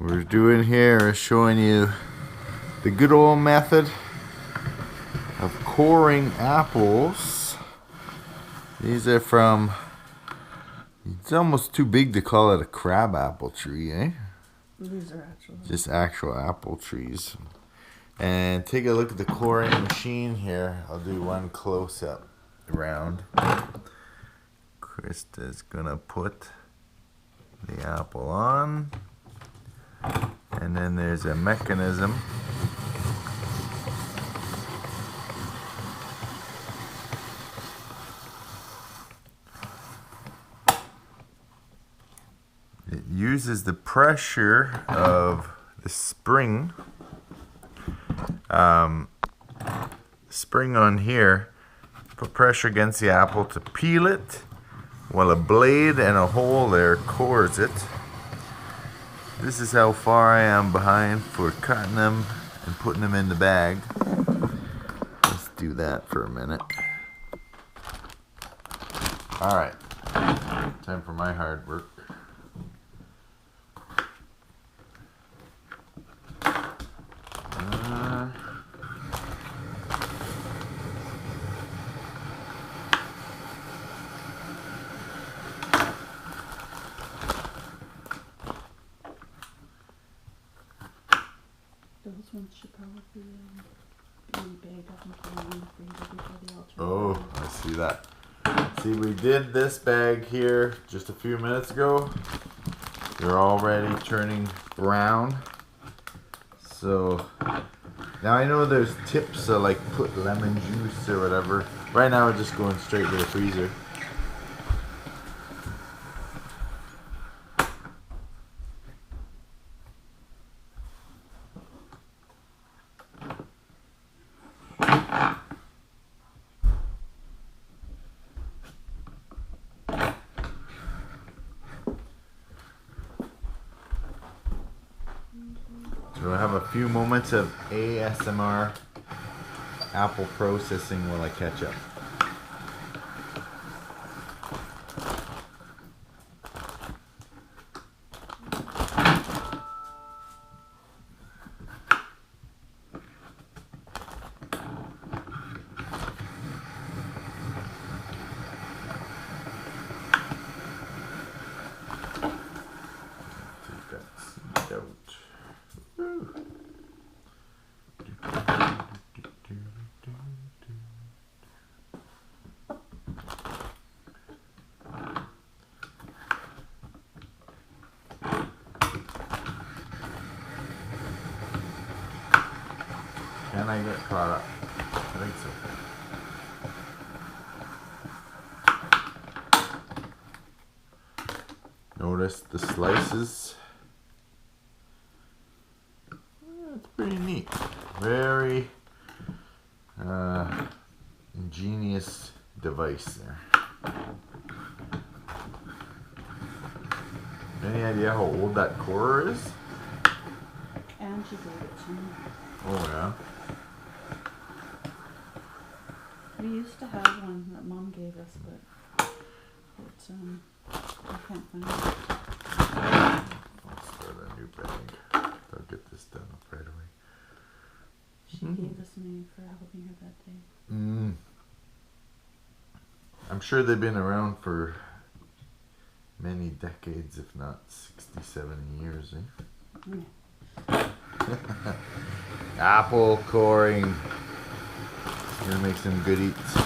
we're doing here is showing you the good old method of coring apples. These are from, it's almost too big to call it a crab apple tree, eh? These are actual. Just actual apple trees. And take a look at the coring machine here. I'll do one close up around. Krista's gonna put the apple on. And then there's a mechanism. It uses the pressure of the spring on here, put pressure against the apple to peel it, while a blade and a hole there cores it. This is how far I am behind for cutting them and putting them in the bag. Let's do that for a minute. Alright, time for my hard work. Those ones should probably be big up and before the altar. Oh, I see that. See, we did this bag here just a few minutes ago. They're already turning brown. So now I know there's tips to like put lemon juice or whatever. Right now we're just going straight to the freezer. So we'll have a few moments of ASMR apple processing while I catch up. Take that seed out. Can I get caught up? I think so. Notice the slices. It's pretty neat. Very ingenious device there. Any idea how old that corer is? And she gave it to me. Oh yeah. We used to have one that Mom gave us, but I can't find it. I'll start a new bag. I'll get this done right away. She gave this to me for helping her that day. I'm sure they've been around for many decades, if not 60, 70 years, eh? Yeah. Apple coring. Gonna make some good eats.